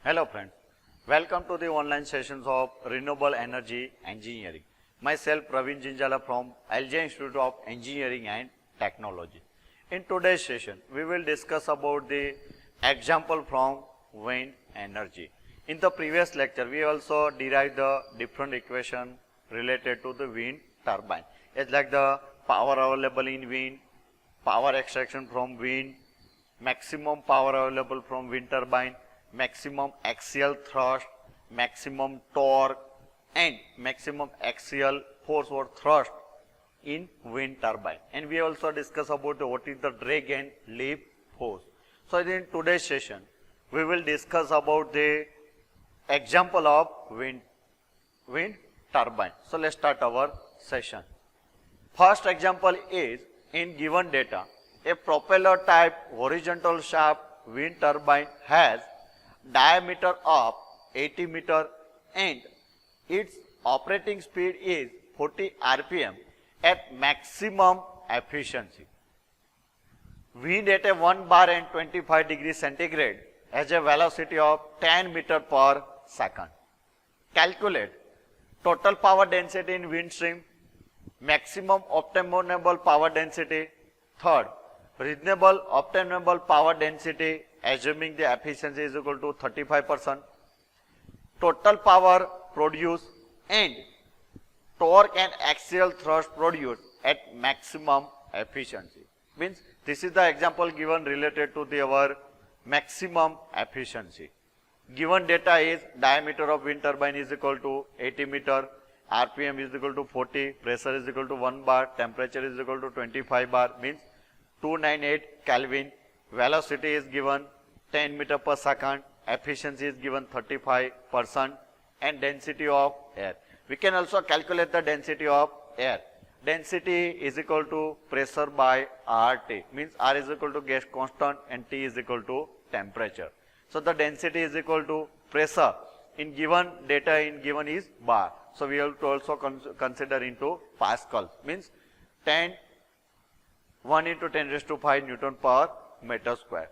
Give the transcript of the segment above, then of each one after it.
Hello friends, welcome to the online sessions of Renewable Energy Engineering. Myself Praveen Jinjala from LJ Institute of Engineering and Technology. In today's session, we will discuss about the example from wind energy. In the previous lecture, we also derived the different equation related to the wind turbine. It's like the power available in wind, power extraction from wind, maximum power available from wind turbine, maximum axial thrust, maximum torque and maximum axial force or thrust in wind turbine. And we also discuss about what is the drag and lift force. So in today's session, we will discuss about the example of wind turbine. So let's start our session. First example is, in given data, a propeller type horizontal shaft wind turbine has diameter of 80 meter and its operating speed is 40 rpm at maximum efficiency. Wind at a 1 bar and 25 degrees centigrade has a velocity of 10 meter per second. Calculate total power density in wind stream, maximum obtainable power density. Third, reasonable obtainable power density assuming the efficiency is equal to 35%. Total power produced and torque and axial thrust produced at maximum efficiency. Means this is the example given related to our maximum efficiency. Given data is diameter of wind turbine is equal to 80 meter, RPM is equal to 40, pressure is equal to 1 bar, temperature is equal to 25 bar, means 298 Kelvin, velocity is given 10 meter per second, efficiency is given 35% and density of air. We can also calculate the density of air. Density is equal to pressure by RT, means R is equal to gas constant and T is equal to temperature. So the density is equal to pressure in given data in given is bar. So we have to also consider into Pascal, means 1 into 10 raised to 5 Newton per meter square.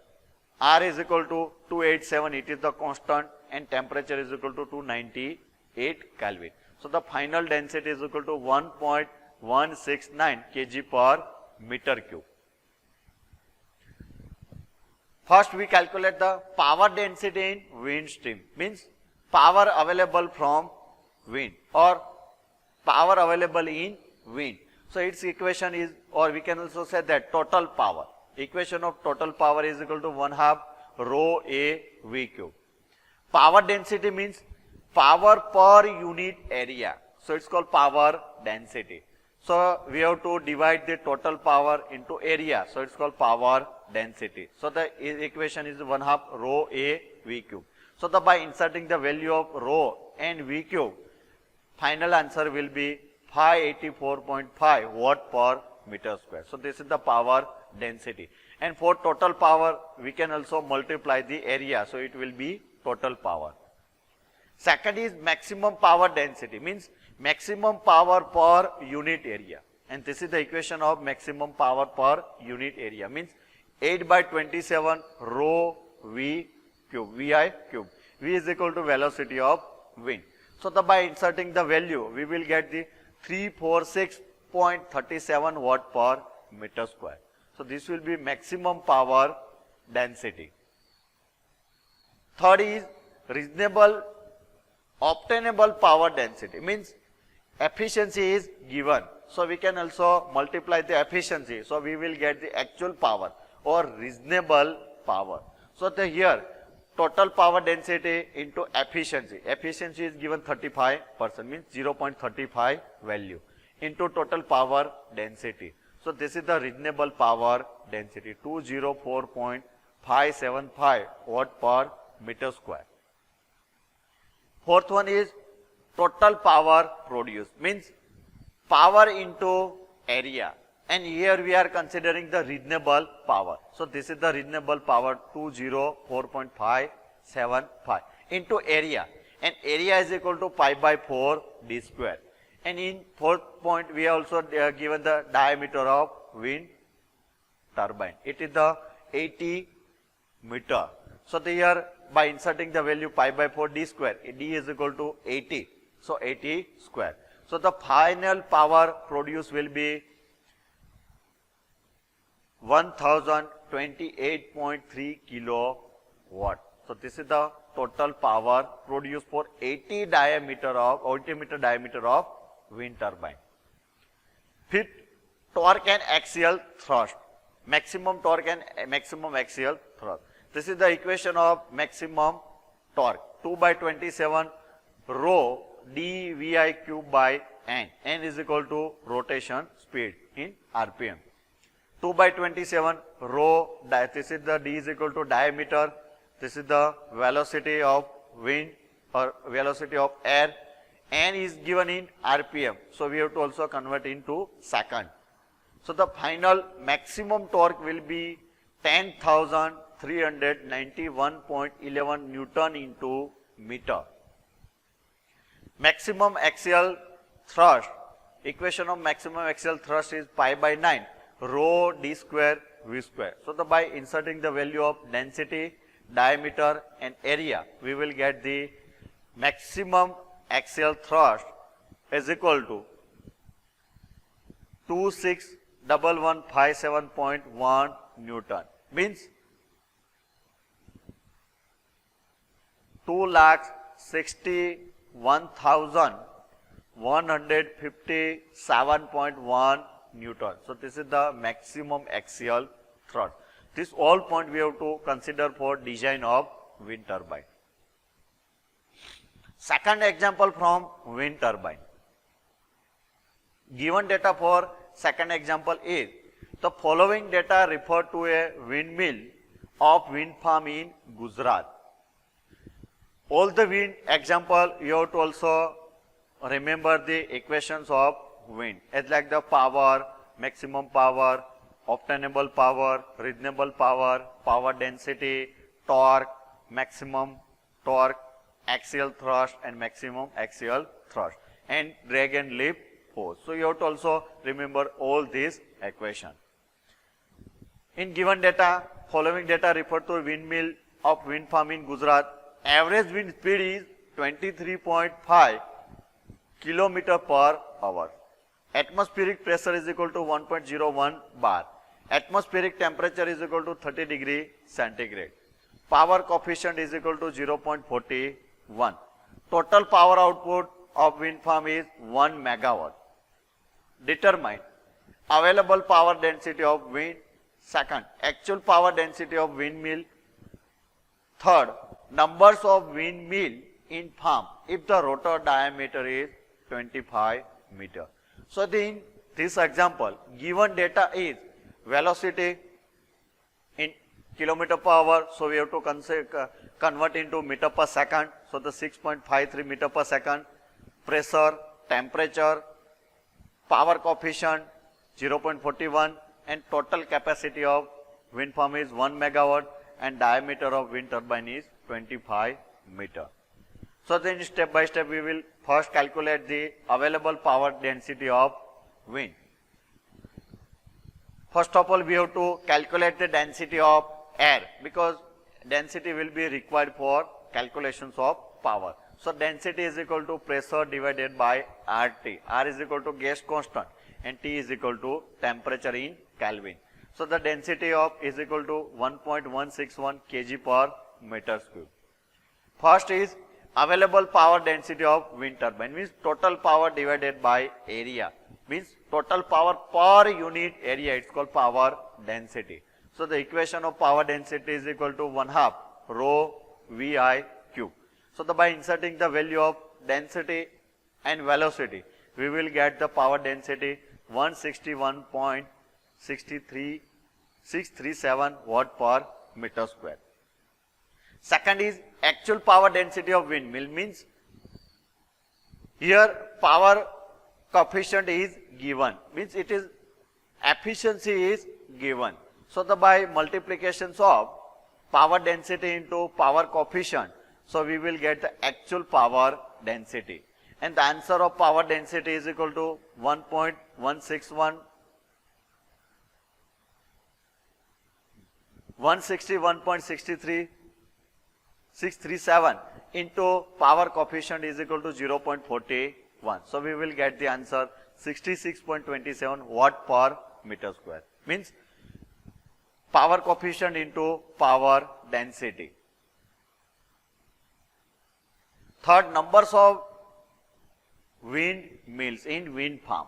R is equal to 287, it is the constant, and temperature is equal to 298 Kelvin. So the final density is equal to 1.169 kg per meter cube. First we calculate the power density in wind stream, means power available from wind or power available in wind. So its equation is, or we can also say that total power. Equation of total power is equal to 1/2 rho A V cube. Power density means power per unit area. So it's called power density. So we have to divide the total power into area. So it's called power density. So the equation is 1/2 rho A V cube. So by inserting the value of rho and V cube, final answer will be 584.5 watt per meter square. So this is the power density. And for total power, we can also multiply the area. So it will be total power. Second is maximum power density, means maximum power per unit area. And this is the equation of maximum power per unit area, means 8 by 27 rho V cube, Vi cube. V is equal to velocity of wind. So by inserting the value, we will get the 346.37 watt per meter square. So this will be maximum power density. Third is reasonable obtainable power density, means efficiency is given. So we can also multiply the efficiency. So we will get the actual power or reasonable power. So here total power density into efficiency. Efficiency is given 35%, means 0.35 value into total power density. So this is the reasonable power density, 204.575 watt per meter square. Fourth one is total power produced, means power into area. And here we are considering the reasonable power. So this is the reasonable power, 204.575 into area. And area is equal to pi by 4 d square. And in fourth point, we are also given the diameter of wind turbine. It is the 80 meter. So here by inserting the value pi by 4 d square, d is equal to 80. So 80 square. So the final power produced will be 1028.3 kilowatt. So this is the total power produced for 80 meter diameter of wind turbine. Fifth, torque and axial thrust. Maximum torque and maximum axial thrust. This is the equation of maximum torque. 2 by 27 rho dvi cube by n. N is equal to rotation speed in RPM. 2 by 27 rho, this is the d is equal to diameter. This is the velocity of wind or velocity of air. N is given in RPM. So we have to also convert into second. So the final maximum torque will be 10,391.11 Newton into meter. Maximum axial thrust, equation of maximum axial thrust is pi by 9 rho d square v square. So by inserting the value of density, diameter and area, we will get the maximum axial thrust is equal to 261157.1 Newton, means 2,61,157.1 Newton. So this is the maximum axial thrust. This all point we have to consider for design of wind turbine. Second example from wind turbine. Given data for second example is, the following data refer to a windmill of wind farm in Gujarat. All the wind example, you have to also remember the equations of wind, as like the power, maximum power, obtainable power, reasonable power, power density, torque, maximum torque, axial thrust and maximum axial thrust, and drag and lift force. So you have to also remember all these equations. In given data, following data refer to windmill of wind farm in Gujarat. Average wind speed is 23.5 km per hour. Atmospheric pressure is equal to 1.01 bar. Atmospheric temperature is equal to 30 degree centigrade. Power coefficient is equal to 0.41. Total power output of wind farm is 1 megawatt. Determine available power density of wind. Second, actual power density of windmill. Third, numbers of windmill in farm if the rotor diameter is 25 meter. So in this example, given data is velocity in kilometer per hour, so we have to convert into meter per second. So the 6.53 meter per second. Pressure, temperature, power coefficient 0.41, and total capacity of wind farm is 1 megawatt and diameter of wind turbine is 25 meter. So then step by step we will first calculate the available power density of wind. First of all, we have to calculate the density of air, because density will be required for calculations of power. So density is equal to pressure divided by RT. R is equal to gas constant and T is equal to temperature in Kelvin. So the density of is equal to 1.161 kg per meter cube. First is available power density of wind turbine, means total power divided by area, means total power per unit area, it's called power density. So the equation of power density is equal to 1/2 rho Vi cube. So by inserting the value of density and velocity, we will get the power density 161.637 watt per meter square. Second is actual power density of windmill, means here power coefficient is given, means it is efficiency is given. So by multiplications of power density into power coefficient, so we will get the actual power density, and the answer of power density is equal to 161.63 637 into power coefficient is equal to 0.41. So we will get the answer 66.27 watt per meter square. Means power coefficient into power density. Third, numbers of windmills in wind farm.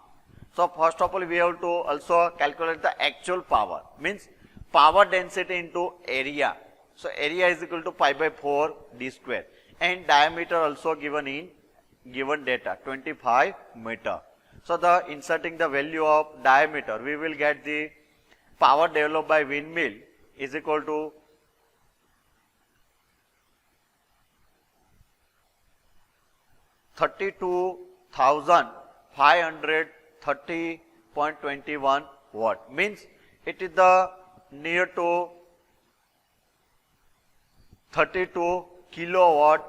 So first of all, we have to also calculate the actual power, means power density into area. So area is equal to pi by 4 d square, and diameter also given in given data 25 meter. So the inserting the value of diameter, we will get the power developed by windmill is equal to 32,530.21 watt. Means it is the near to 32 kilowatt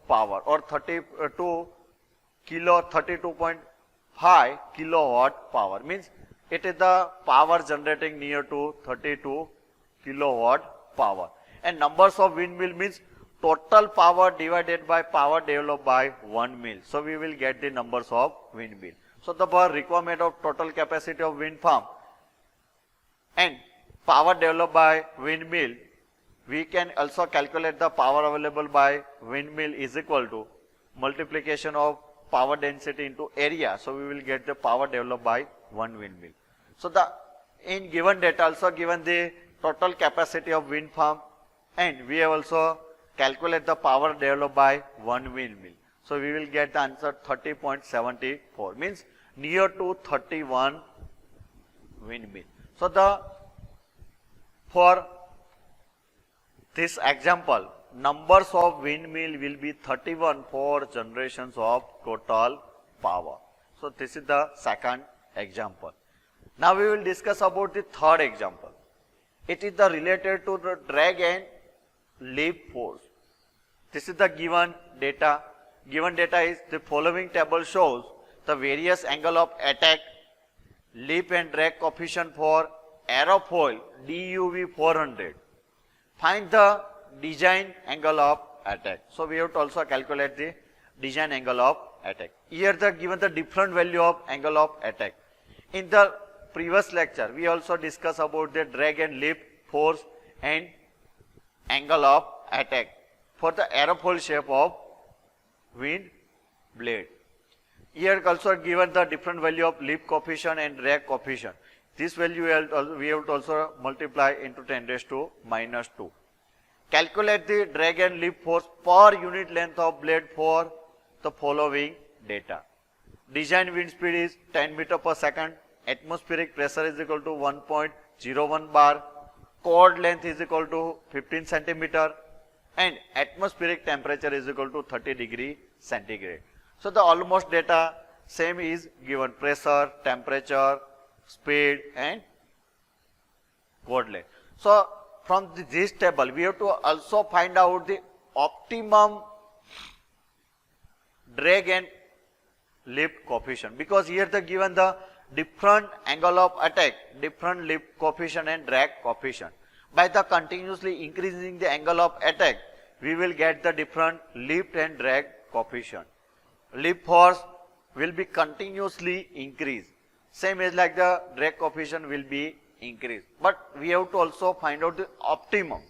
power, or 32.5 kilowatt power. Means it is the power generating near to 32 kilowatt power. And numbers of windmill means total power divided by power developed by one mill. So we will get the numbers of windmill. So the requirement of total capacity of wind farm and power developed by windmill, we can also calculate the power available by windmill is equal to multiplication of power density into area. So we will get the power developed by one windmill. So the in given data also given the total capacity of wind farm, and we have also calculate the power developed by one windmill. So we will get the answer 30.74, means near to 31 windmill. So for this example, numbers of windmill will be 31 for generations of total power. So this is the second example. Now we will discuss about the third example. It is the related to the drag and leap force. This is the given data. Given data is the following table shows the various angle of attack, leap and drag coefficient for aerofoil DUV 400. Find the design angle of attack. So we have to also calculate the design angle of attack. Here the given the different value of angle of attack. In the previous lecture, we also discussed about the drag and leap force and angle of attack for the aerofoil shape of wind blade. Here also given the different value of leap coefficient and drag coefficient. This value we have to also multiply into 10 raised to minus 2. Calculate the drag and leap force per unit length of blade for the following data. Design wind speed is 10 meter per second. Atmospheric pressure is equal to 1.01 bar. Chord length is equal to 15 centimeter. And atmospheric temperature is equal to 30 degree centigrade. So the almost data same is given: pressure, temperature, speed and chord length. So from this table we have to also find out the optimum drag and leap coefficient, because here the given the different angle of attack, different leap coefficient and drag coefficient. By the continuously increasing the angle of attack, we will get the different leap and drag coefficient. Leap force will be continuously increased. Same as like the drag coefficient will be increased. But we have to also find out the optimum.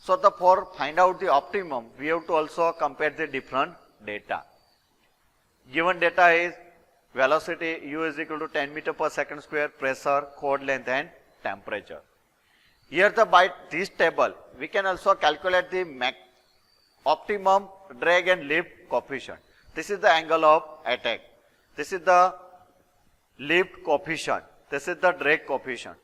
So for find out the optimum, we have to also compare the different data. Given data is velocity u is equal to 10 meter per second square, pressure, chord length and temperature. Here by this table, we can also calculate the optimum drag and leap coefficient. This is the angle of attack. This is the leap coefficient. This is the drag coefficient.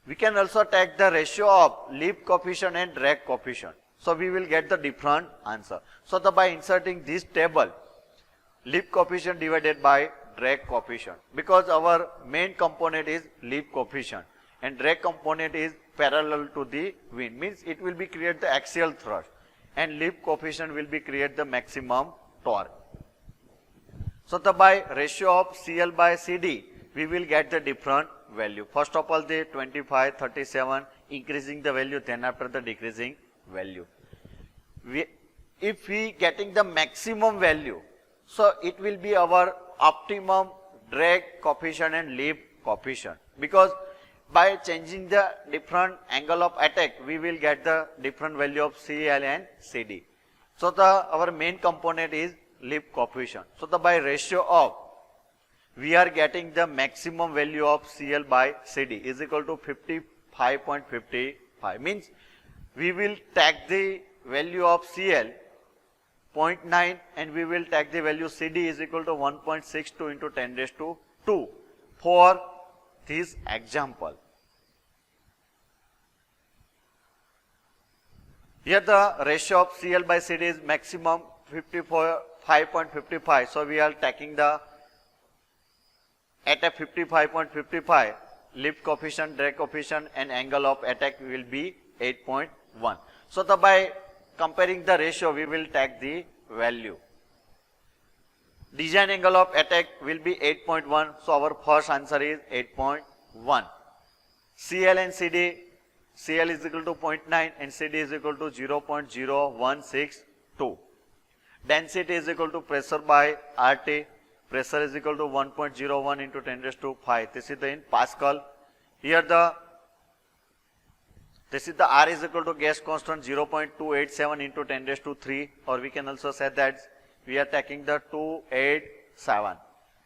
We can also take the ratio of leap coefficient and drag coefficient. So we will get the different answer. So by inserting this table, leap coefficient divided by drag coefficient, because our main component is leap coefficient and drag component is parallel to the wind, means it will be create the axial thrust, and leap coefficient will be create the maximum torque. So by ratio of CL by CD, we will get the different value. First of all the 25, 37 increasing the value, then after the decreasing value. if we getting the maximum value, so it will be our optimum drag coefficient and lift coefficient, because by changing the different angle of attack, we will get the different value of CL and CD. So our main component is lift coefficient. So by ratio of, we are getting the maximum value of CL by CD is equal to 55.55, means we will take the value of CL 0.9 and we will take the value CD is equal to 1.62 into 10 raised to 2 for this example. Here the ratio of CL by CD is maximum 55.55. So we are taking the at a 55.55, lift coefficient, drag coefficient and angle of attack will be 8.1. So by comparing the ratio, we will take the value. Design angle of attack will be 8.1. So our first answer is 8.1. CL and CD, CL is equal to 0.9 and CD is equal to 0.0162. Density is equal to pressure by RT. Pressure is equal to 1.01 into 10 raised to 5. This is the in Pascal. Here this is the R is equal to gas constant 0.287 into 10 raised to 3, or we can also say that we are taking the 287,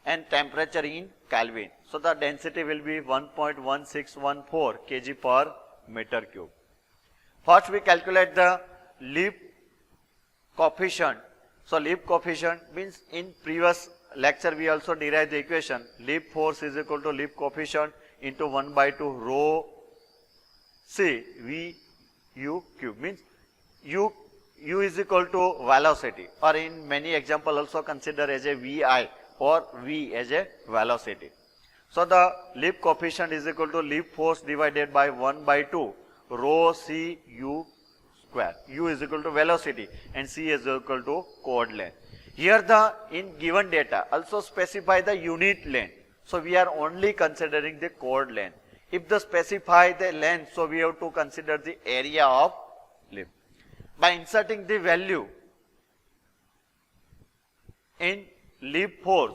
and temperature in Kelvin. So the density will be 1.1614 kg per meter cube. First we calculate the lift coefficient. So lift coefficient means in previous lecture we also derived the equation lift force is equal to lift coefficient into 1 by 2 rho C V U cube, means U is equal to velocity, or in many example also consider as a VI or V as a velocity. So the lift coefficient is equal to lift force divided by 1 by 2 rho C U square. U is equal to velocity and C is equal to chord length. Here the in given data also specify the unit length. So we are only considering the chord length. If they specify the length, so we have to consider the area of lift. By inserting the value in lift force,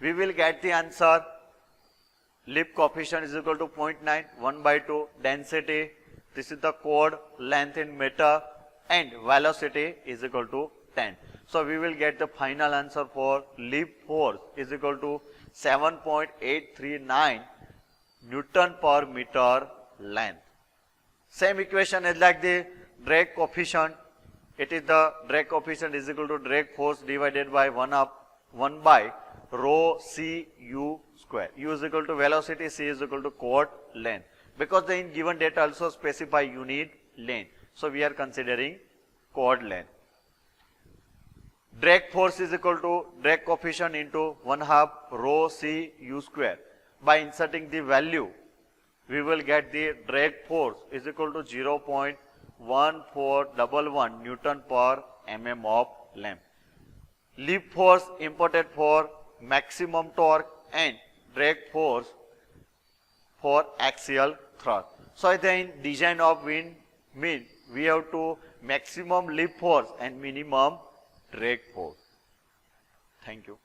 we will get the answer. Lift coefficient is equal to 0.9, 1 by 2, density, this is the chord length in meter, and velocity is equal to 10. So we will get the final answer for lift force is equal to 7.839 Newton per meter length. Same equation is like the drag coefficient. It is the drag coefficient is equal to drag force divided by 1 by rho C U square. U is equal to velocity, C is equal to chord length. Because the in given data also specify unit length. So we are considering chord length. Drag force is equal to drag coefficient into 1/2 rho C U square. By inserting the value, we will get the drag force is equal to 0.1411 Newton per mm of length. Lift force imported for maximum torque and drag force for axial thrust. So in design of windmill, we have to maximum lift force and minimum drag force. Thank you.